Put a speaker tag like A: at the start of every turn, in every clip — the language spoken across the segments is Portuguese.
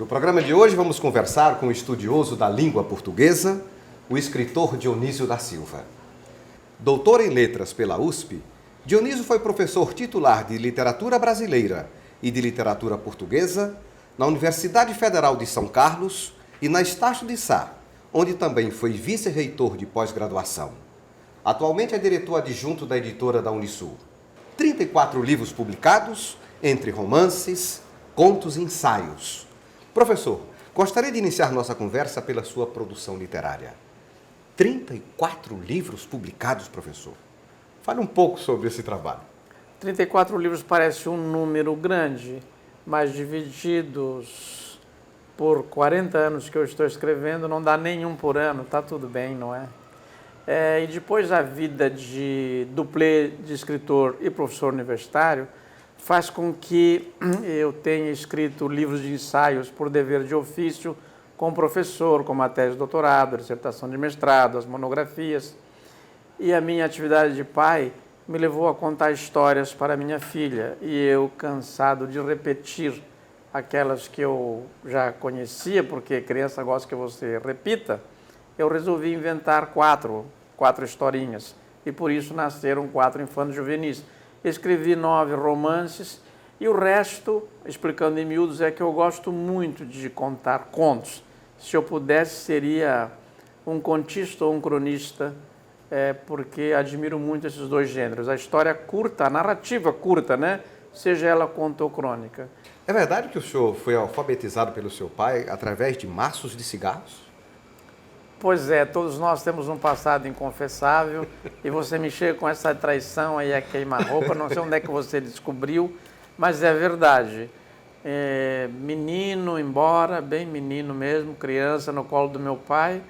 A: No programa de hoje vamos conversar com o estudioso da língua portuguesa, o escritor Dionísio da Silva. Doutor em letras pela USP, Dionísio foi professor titular de literatura brasileira e de literatura portuguesa na Universidade Federal de São Carlos e na Estácio de Sá, onde também foi vice-reitor de pós-graduação. Atualmente é diretor adjunto da editora da Unisul. 34 livros publicados, entre romances, contos e ensaios. Professor, gostaria de iniciar nossa conversa pela sua produção literária. 34 livros publicados, professor. Fale um pouco sobre esse trabalho.
B: 34 livros parece um número grande, mas divididos por 40 anos que eu estou escrevendo, não dá nenhum por ano, tá tudo bem, não é? E depois a vida de duplê de escritor e professor universitário faz com que eu tenha escrito livros de ensaios por dever de ofício como professor, como a tese de doutorado, a dissertação de mestrado, as monografias. E a minha atividade de pai me levou a contar histórias para minha filha. E eu, cansado de repetir aquelas que eu já conhecia, porque criança gosta que você repita, eu resolvi inventar quatro historinhas. E por isso nasceram 4 infantos juvenis. Escrevi 9 romances e o resto, explicando em miúdos, é que eu gosto muito de contar contos. Se eu pudesse, seria um contista ou um cronista, porque admiro muito esses dois gêneros. A história curta, a narrativa curta, né? Seja ela conto ou crônica.
A: É verdade que o senhor foi alfabetizado pelo seu pai através de maços de cigarros?
B: Pois é, todos nós temos um passado inconfessável e você me chega com essa traição aí a queima-roupa, não sei onde é que você descobriu, mas é verdade. Menino, embora, bem menino mesmo, criança no colo do meu pai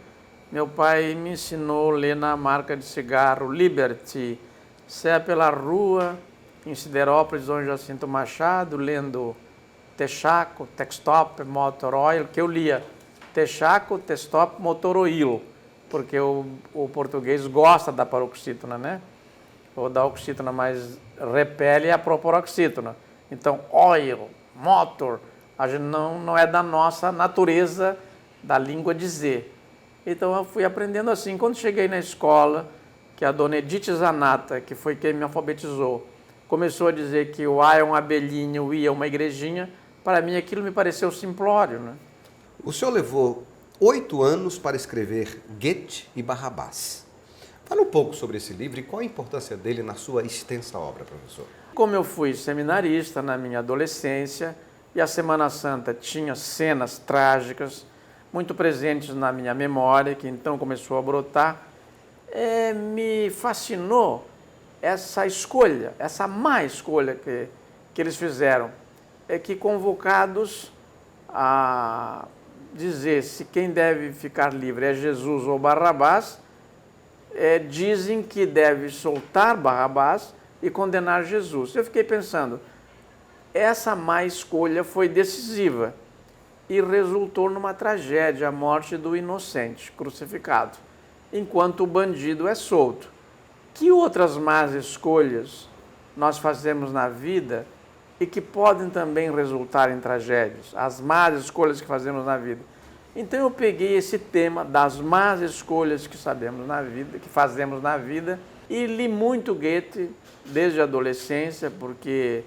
B: me ensinou a ler na marca de cigarro Liberty. Saia pela rua, em Siderópolis, Dom Jacinto Machado, lendo Texaco, Textop, Motor Oil, que eu lia. Texaco, Textop, Motor Oil, porque o português gosta da paroxítona, né? Ou da oxítona, mas repele a proparoxítona. Então, oil, motor, a gente não é da nossa natureza da língua dizer. Então, eu fui aprendendo assim. Quando cheguei na escola, que a dona Edith Zanata, que foi quem me alfabetizou, começou a dizer que o A é um abelhinho, o I é uma igrejinha, para mim aquilo me pareceu simplório, né?
A: O senhor levou 8 anos para escrever Goethe e Barrabás. Fala um pouco sobre esse livro e qual a importância dele na sua extensa obra, professor.
B: Como eu fui seminarista na minha adolescência e a Semana Santa tinha cenas trágicas muito presentes na minha memória, que então começou a brotar, me fascinou essa escolha, essa má escolha que eles fizeram, que convocados a dizer se quem deve ficar livre é Jesus ou Barrabás, dizem que deve soltar Barrabás e condenar Jesus. Eu fiquei pensando, essa má escolha foi decisiva e resultou numa tragédia, a morte do inocente crucificado, enquanto o bandido é solto. Que outras más escolhas nós fazemos na vida e que podem também resultar em tragédias, as más escolhas que fazemos na vida. Então eu peguei esse tema das más escolhas que fazemos na vida e li muito Goethe desde a adolescência, porque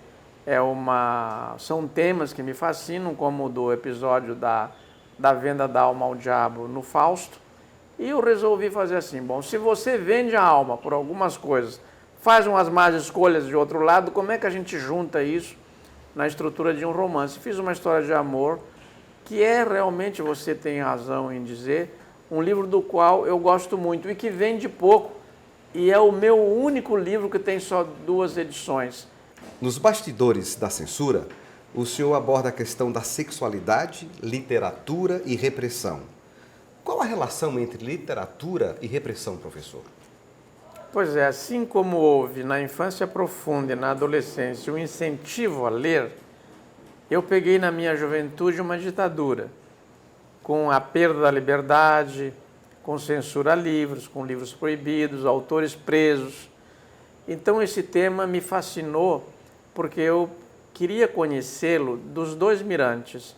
B: são temas que me fascinam, como o do episódio da venda da alma ao diabo no Fausto, e eu resolvi fazer assim, bom, se você vende a alma por algumas coisas, faz umas más escolhas de outro lado, como é que a gente junta isso na estrutura de um romance? Fiz uma história de amor, que realmente, você tem razão em dizer, um livro do qual eu gosto muito e que vende pouco, e é o meu único livro que tem só 2 edições.
A: Nos bastidores da censura, o senhor aborda a questão da sexualidade, literatura e repressão. Qual a relação entre literatura e repressão, professor?
B: Pois é, assim como houve na infância profunda e na adolescência um incentivo a ler, eu peguei na minha juventude uma ditadura, com a perda da liberdade, com censura a livros, com livros proibidos, autores presos. Então esse tema me fascinou porque eu queria conhecê-lo dos 2 mirantes.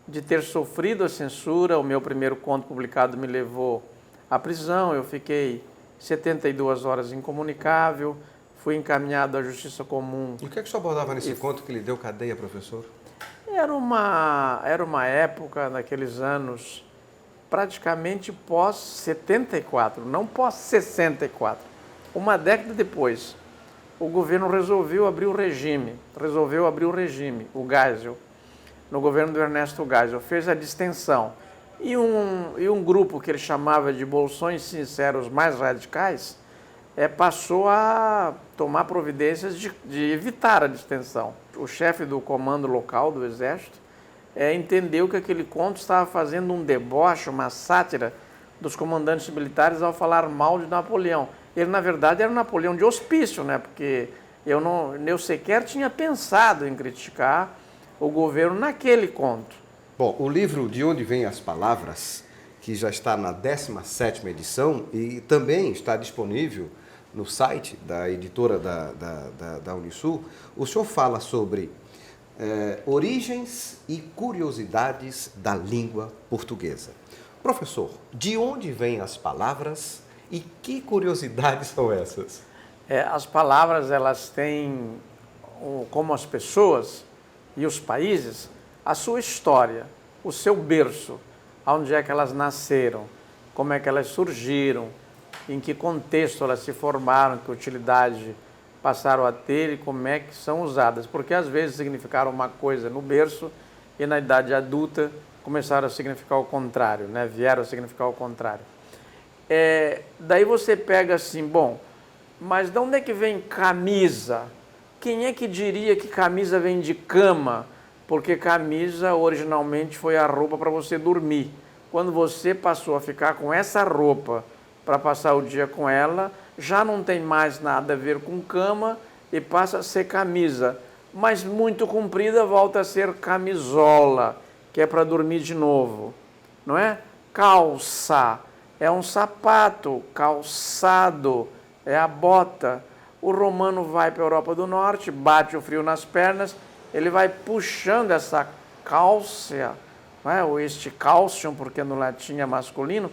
B: de ter sofrido a censura. O meu primeiro conto publicado me levou à prisão, eu fiquei 72 horas incomunicável, fui encaminhado à Justiça Comum.
A: E o que é que o senhor abordava nesse conto que lhe deu cadeia, professor?
B: Era uma época, naqueles anos, praticamente pós-74, não pós-64. Uma década depois, o governo resolveu abrir o regime, o Geisel, no governo do Ernesto Geisel, fez a distensão. E um grupo que ele chamava de bolsões sinceros mais radicais passou a tomar providências de evitar a distensão. O chefe do comando local do Exército entendeu que aquele conto estava fazendo um deboche, uma sátira dos comandantes militares ao falar mal de Napoleão. Ele, na verdade, era um Napoleão de hospício, né? Porque eu sequer tinha pensado em criticar o governo naquele conto.
A: Bom, o livro De Onde Vêm as Palavras, que já está na 17ª edição e também está disponível no site da editora da Unisul, o senhor fala sobre origens e curiosidades da língua portuguesa. Professor, de onde vêm as palavras e que curiosidades são essas?
B: As palavras, elas têm, como as pessoas e os países, a sua história, o seu berço, onde é que elas nasceram, como é que elas surgiram, em que contexto elas se formaram, que utilidade passaram a ter e como é que são usadas. Porque às vezes significaram uma coisa no berço e na idade adulta começaram a significar o contrário, né? Vieram a significar o contrário. Daí você pega assim, bom, mas de onde é que vem camisa? Quem é que diria que camisa vem de cama? Porque camisa originalmente foi a roupa para você dormir. Quando você passou a ficar com essa roupa para passar o dia com ela, já não tem mais nada a ver com cama e passa a ser camisa. Mas muito comprida volta a ser camisola, que é para dormir de novo, não é? Calça é um sapato, calçado é a bota. O romano vai para a Europa do Norte, bate o frio nas pernas, ele vai puxando essa cálcia, não é? Ou este calcium, porque no latim é masculino,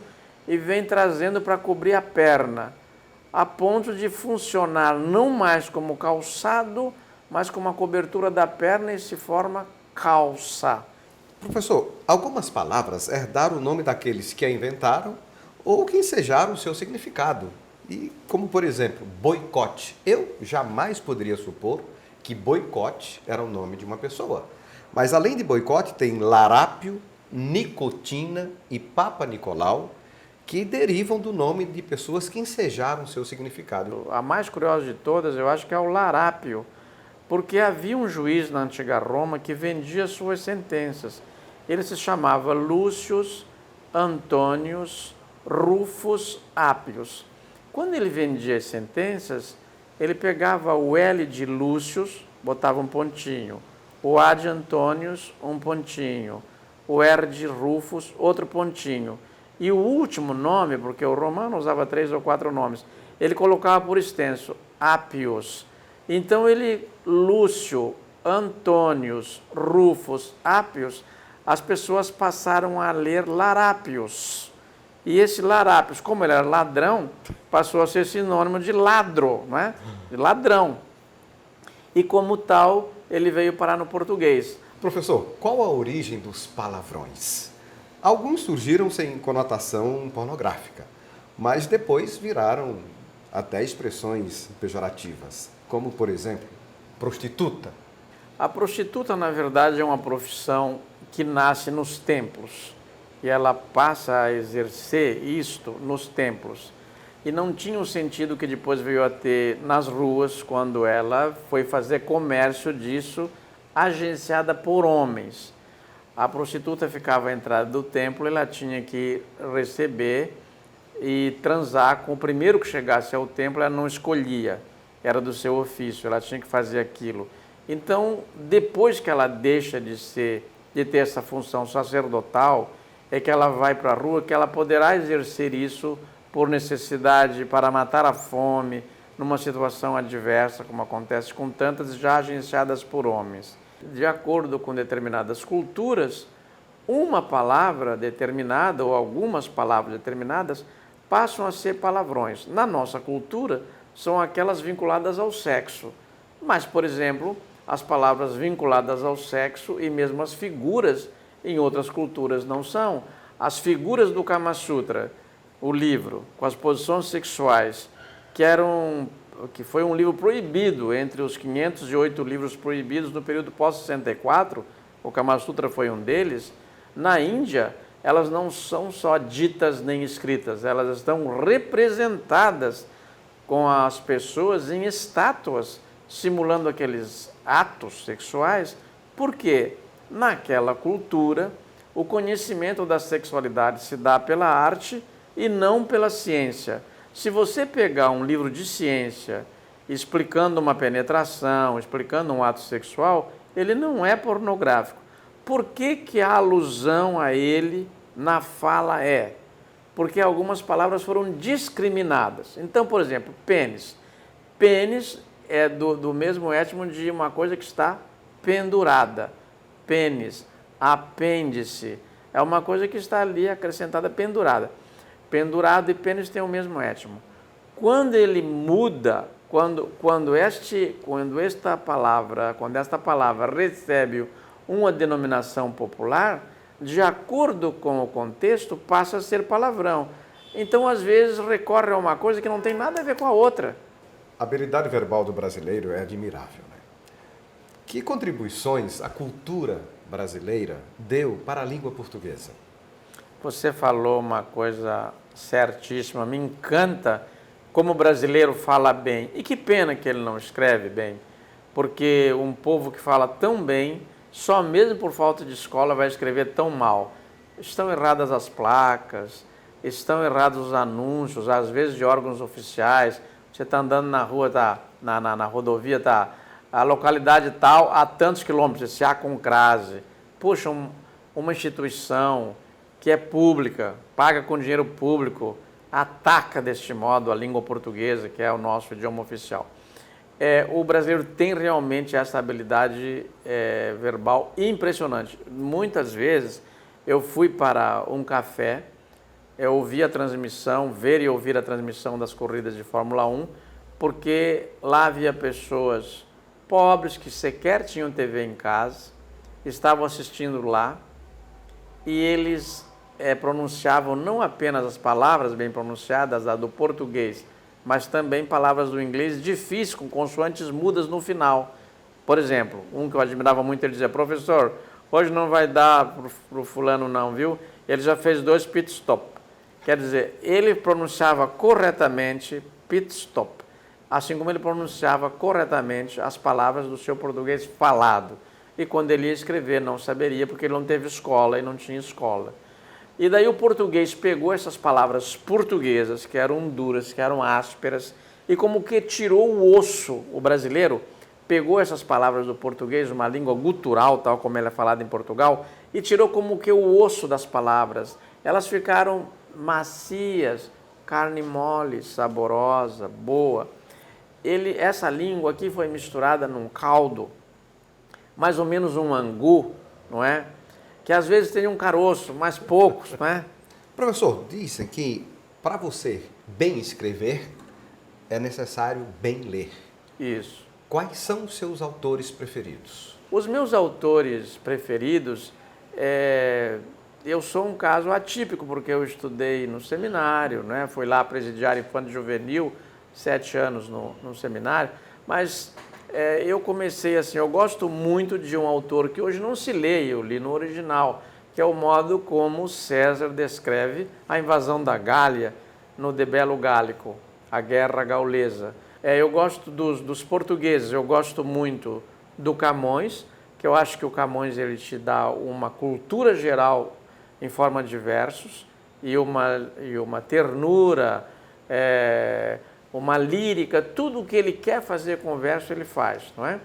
B: e vem trazendo para cobrir a perna, a ponto de funcionar não mais como calçado, mas como a cobertura da perna e se forma calça.
A: Professor, algumas palavras herdaram o nome daqueles que a inventaram ou que ensejaram o seu significado. E como, por exemplo, boicote. Eu jamais poderia supor que boicote era o nome de uma pessoa. Mas além de boicote, tem larápio, nicotina e Papa Nicolau, que derivam do nome de pessoas que ensejaram o seu significado.
B: A mais curiosa de todas, eu acho que é o larápio, porque havia um juiz na antiga Roma que vendia suas sentenças. Ele se chamava Lúcius Antônios Rufus Appius. Quando ele vendia as sentenças, ele pegava o L de Lúcius, botava um pontinho, o A de Antônios, um pontinho, o R de Rufus, outro pontinho. E o último nome, porque o romano usava 3 ou 4 nomes, ele colocava por extenso, Appius. Então ele, Lúcio, Antônios, Rufus, Appius, as pessoas passaram a ler Larápios. E esse Larápios, como ele era ladrão, passou a ser sinônimo de ladro, não é? De ladrão. E como tal, ele veio parar no português.
A: Professor, qual a origem dos palavrões? Alguns surgiram sem conotação pornográfica, mas depois viraram até expressões pejorativas, como, por exemplo, prostituta.
B: A prostituta, na verdade, é uma profissão que nasce nos templos e ela passa a exercer isto nos templos. E não tinha o sentido que depois veio a ter nas ruas, quando ela foi fazer comércio disso, agenciada por homens. A prostituta ficava à entrada do templo e ela tinha que receber e transar com o primeiro que chegasse ao templo. Ela não escolhia, era do seu ofício, ela tinha que fazer aquilo. Então, depois que ela deixa de ter essa função sacerdotal, é que ela vai para a rua, que ela poderá exercer isso por necessidade, para matar a fome, numa situação adversa, como acontece com tantas já agenciadas por homens. De acordo com determinadas culturas, uma palavra determinada ou algumas palavras determinadas passam a ser palavrões. Na nossa cultura, são aquelas vinculadas ao sexo. Mas, por exemplo, as palavras vinculadas ao sexo e mesmo as figuras em outras culturas não são. As figuras do Kama Sutra, o livro, com as posições sexuais, que foi um livro proibido entre os 508 livros proibidos no período pós-64, o Kama Sutra foi um deles. Na Índia, elas não são só ditas nem escritas, elas estão representadas com as pessoas em estátuas, simulando aqueles atos sexuais, porque naquela cultura o conhecimento da sexualidade se dá pela arte e não pela ciência. Se você pegar um livro de ciência explicando uma penetração, explicando um ato sexual, ele não é pornográfico. Por que a alusão a ele na fala é? Porque algumas palavras foram discriminadas. Então, por exemplo, pênis. Pênis é do mesmo étimo de uma coisa que está pendurada. Pênis, apêndice, é uma coisa que está ali acrescentada, pendurada. Pendurado e pênis têm o mesmo étimo. Quando ele muda, quando esta palavra recebe uma denominação popular, de acordo com o contexto, passa a ser palavrão. Então, às vezes, recorre a uma coisa que não tem nada a ver com a outra.
A: A habilidade verbal do brasileiro é admirável, né? Que contribuições a cultura brasileira deu para a língua portuguesa?
B: Você falou uma coisa certíssima, me encanta como o brasileiro fala bem. E que pena que ele não escreve bem, porque um povo que fala tão bem, só mesmo por falta de escola vai escrever tão mal. Estão erradas as placas, estão errados os anúncios, às vezes de órgãos oficiais. Você está andando na rua, na rodovia, a localidade tal, a tantos quilômetros, esse A com crase. Puxa, uma instituição que é pública, paga com dinheiro público, ataca deste modo a língua portuguesa, que é o nosso idioma oficial. O brasileiro tem realmente essa habilidade verbal impressionante. Muitas vezes eu fui para um café, eu ouvi a transmissão, ver e ouvir a transmissão das corridas de Fórmula 1, porque lá havia pessoas pobres que sequer tinham TV em casa, estavam assistindo lá e eles pronunciavam não apenas as palavras bem pronunciadas, a do português, mas também palavras do inglês difíceis, com consoantes mudas no final. Por exemplo, um que eu admirava muito, ele dizia: professor, hoje não vai dar para o fulano não, viu? Ele já fez 2 pit stop. Quer dizer, ele pronunciava corretamente pit stop, assim como ele pronunciava corretamente as palavras do seu português falado. E quando ele ia escrever, não saberia, porque ele não teve escola e não tinha escola. E daí o português pegou essas palavras portuguesas, que eram duras, que eram ásperas, e como que tirou o osso. O brasileiro pegou essas palavras do português, uma língua gutural, tal como ela é falada em Portugal, e tirou como que o osso das palavras. Elas ficaram macias, carne mole, saborosa, boa. Essa língua aqui foi misturada num caldo, mais ou menos um angu, não é? Que às vezes tem um caroço, mas poucos, não é?
A: Professor, dizem que para você bem escrever é necessário bem ler.
B: Isso.
A: Quais são os seus autores preferidos?
B: Os meus autores preferidos, eu sou um caso atípico, porque eu estudei no seminário, né? Fui lá presidiar infanto juvenil, 7 anos no seminário, mas eu comecei assim, eu gosto muito de um autor que hoje não se lê, eu li no original, que é o modo como César descreve a invasão da Gália no De Bello Gallico, a Guerra Gaulesa. Eu gosto dos portugueses, eu gosto muito do Camões, que eu acho que o Camões ele te dá uma cultura geral em forma de versos e uma ternura, uma lírica, tudo o que ele quer fazer com o verso ele faz, não é?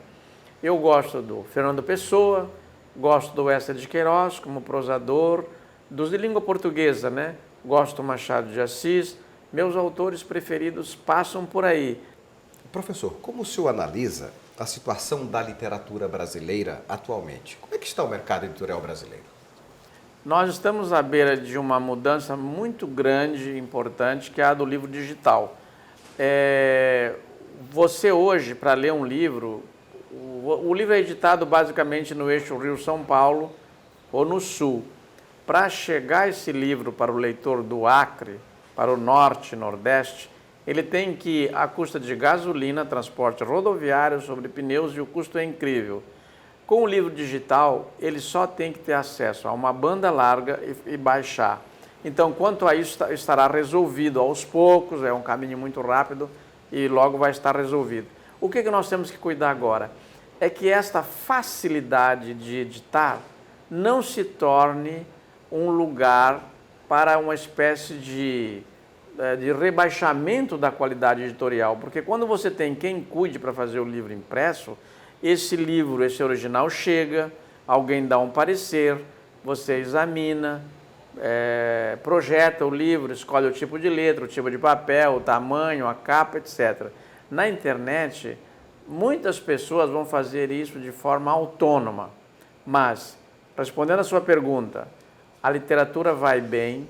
B: Eu gosto do Fernando Pessoa, gosto do Eça de Queiroz como prosador, dos de língua portuguesa, né? Gosto do Machado de Assis, meus autores preferidos passam por aí.
A: Professor, como o senhor analisa a situação da literatura brasileira atualmente? Como é que está o mercado editorial brasileiro?
B: Nós estamos à beira de uma mudança muito grande e importante, que é a do livro digital. Você hoje, para ler um livro, o livro é editado basicamente no eixo Rio-São Paulo ou no Sul. Para chegar esse livro para o leitor do Acre, para o Norte e Nordeste, ele tem que ir à custa de gasolina, transporte rodoviário sobre pneus, e o custo é incrível. Com o livro digital, ele só tem que ter acesso a uma banda larga e baixar. Então, quanto a isso, estará resolvido aos poucos, é um caminho muito rápido e logo vai estar resolvido. O que nós temos que cuidar agora? É que esta facilidade de editar não se torne um lugar para uma espécie de rebaixamento da qualidade editorial, porque quando você tem quem cuide para fazer o livro impresso, esse livro, esse original chega, alguém dá um parecer, você examina, projeta o livro, escolhe o tipo de letra, o tipo de papel, o tamanho, a capa, etc. Na internet, muitas pessoas vão fazer isso de forma autônoma, mas, respondendo a sua pergunta, a literatura vai bem,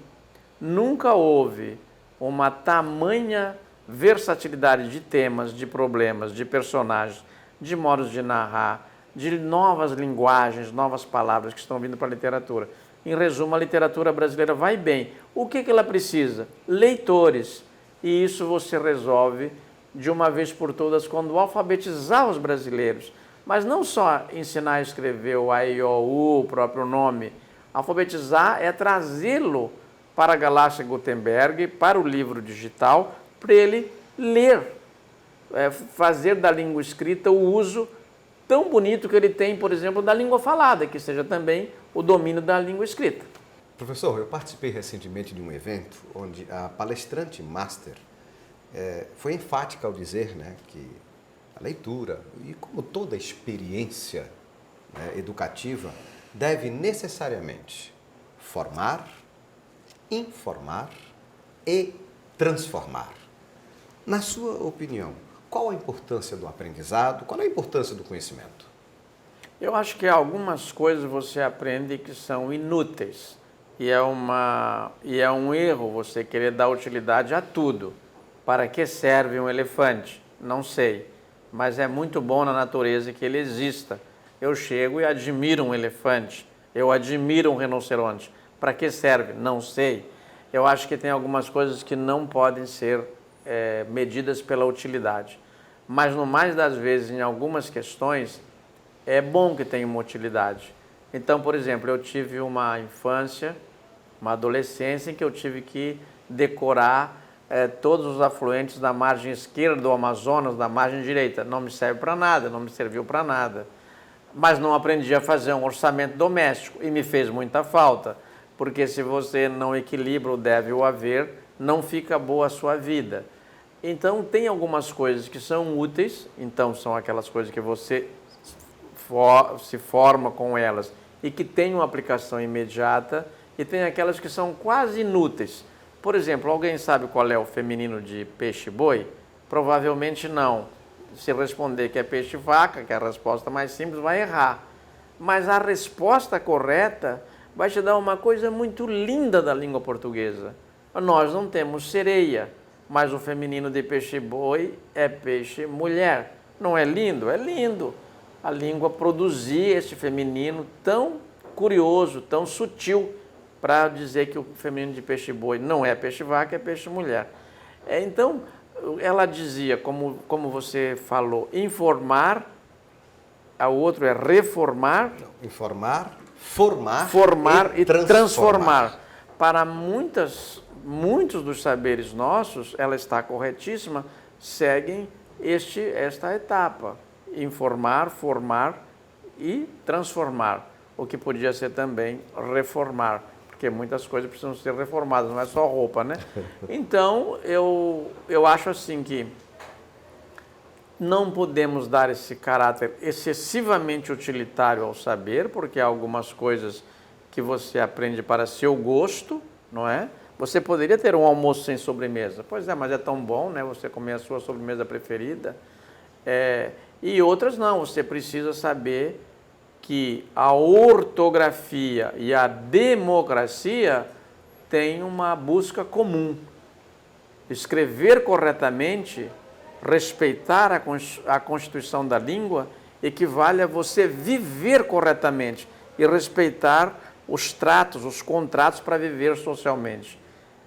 B: nunca houve uma tamanha versatilidade de temas, de problemas, de personagens, de modos de narrar, de novas linguagens, novas palavras que estão vindo para a literatura. Em resumo, a literatura brasileira vai bem. O que ela precisa? Leitores. E isso você resolve de uma vez por todas quando alfabetizar os brasileiros. Mas não só ensinar a escrever o A, I, O, U, o próprio nome. Alfabetizar é trazê-lo para a Galáxia Gutenberg, para o livro digital, para ele ler, fazer da língua escrita o uso tão bonito que ele tem, por exemplo, da língua falada, que seja também o domínio da língua escrita.
A: Professor, eu participei recentemente de um evento onde a palestrante master foi enfática ao dizer, né, que a leitura, e como toda experiência, né, educativa, deve necessariamente formar, informar e transformar. Na sua opinião, qual a importância do aprendizado? Qual é a importância do conhecimento?
B: Eu acho que algumas coisas você aprende que são inúteis. E é um erro você querer dar utilidade a tudo. Para que serve um elefante? Não sei. Mas é muito bom na natureza que ele exista. Eu chego e admiro um elefante. Eu admiro um rinoceronte. Para que serve? Não sei. Eu acho que tem algumas coisas que não podem ser medidas pela utilidade. Mas, no mais das vezes, em algumas questões, é bom que tenha uma utilidade. Então, por exemplo, eu tive uma infância, uma adolescência em que eu tive que decorar todos os afluentes da margem esquerda do Amazonas, da margem direita. Não me serve para nada, não me serviu para nada. Mas não aprendi a fazer um orçamento doméstico e me fez muita falta. Porque se você não equilibra o deve e o haver, não fica boa a sua vida. Então, tem algumas coisas que são úteis, então são aquelas coisas que você se forma com elas e que tem uma aplicação imediata, e tem aquelas que são quase inúteis. Por exemplo, alguém sabe qual é o feminino de peixe-boi? Provavelmente não. Se responder que é peixe-vaca, que é a resposta mais simples, vai errar. Mas a resposta correta vai te dar uma coisa muito linda da língua portuguesa. Nós não temos sereia, mas o feminino de peixe-boi é peixe-mulher. Não é lindo? É lindo. A língua produzir esse feminino tão curioso, tão sutil, para dizer que o feminino de peixe-boi não é peixe-vaca, é peixe-mulher. Então, ela dizia, como você falou, informar, a outro é reformar.
A: Não, informar, formar
B: e transformar. Para muitos dos saberes nossos, ela está corretíssima, seguem esta etapa. Informar, formar e transformar, o que podia ser também reformar, porque muitas coisas precisam ser reformadas, não é só roupa, né? Então, eu acho assim que não podemos dar esse caráter excessivamente utilitário ao saber, porque há algumas coisas que você aprende para seu gosto, não é? Você poderia ter um almoço sem sobremesa. Pois é, mas é tão bom, né? Você comer a sua sobremesa preferida. E outras não, você precisa saber que a ortografia e a democracia têm uma busca comum. Escrever corretamente, respeitar a Constituição da língua, equivale a você viver corretamente e respeitar os tratos, os contratos para viver socialmente.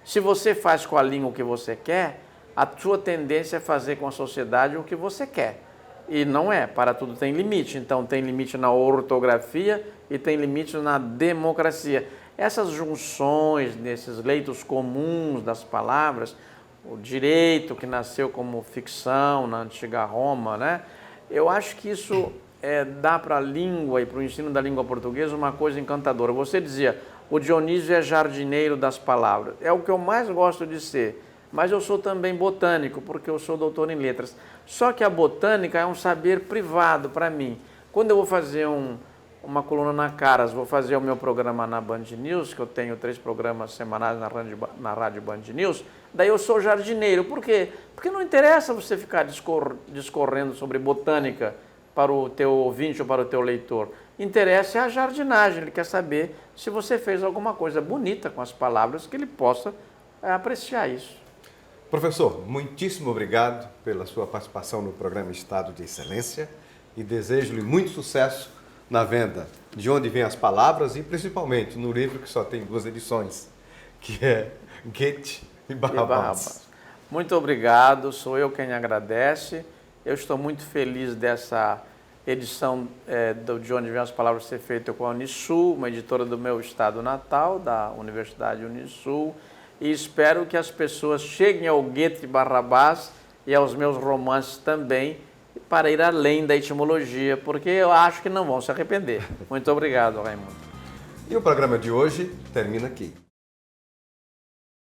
B: Se você faz com a língua o que você quer, a sua tendência é fazer com a sociedade o que você quer. E não é, para tudo tem limite. Então tem limite na ortografia e tem limite na democracia. Essas junções nesses leitos comuns das palavras, o direito que nasceu como ficção na antiga Roma, né? Eu acho que isso dá para a língua e para o ensino da língua portuguesa uma coisa encantadora. Você dizia, o Dionísio é jardineiro das palavras. É o que eu mais gosto de ser. Mas eu sou também botânico, porque eu sou doutor em letras. Só que a botânica é um saber privado para mim. Quando eu vou fazer uma coluna na Caras, vou fazer o meu programa na Band News, que eu tenho 3 programas semanais na Rádio Band News, daí eu sou jardineiro. Por quê? Porque não interessa você ficar discorrendo sobre botânica para o teu ouvinte ou para o teu leitor. Interessa é a jardinagem, ele quer saber se você fez alguma coisa bonita com as palavras, que ele possa apreciar isso.
A: Professor, muitíssimo obrigado pela sua participação no programa Estado de Excelência e desejo-lhe muito sucesso na venda De Onde Vêm as Palavras e principalmente no livro que só tem 2 edições, que é Goethe e Barrabás.
B: Muito obrigado, sou eu quem agradece. Eu estou muito feliz dessa edição De Onde Vêm as Palavras ser feita com a Unisul, uma editora do meu estado natal, da Universidade Unisul, e espero que as pessoas cheguem ao Goethe e Barrabás e aos meus romances também, para ir além da etimologia, porque eu acho que não vão se arrepender. Muito obrigado, Raimundo.
A: E o programa de hoje termina aqui.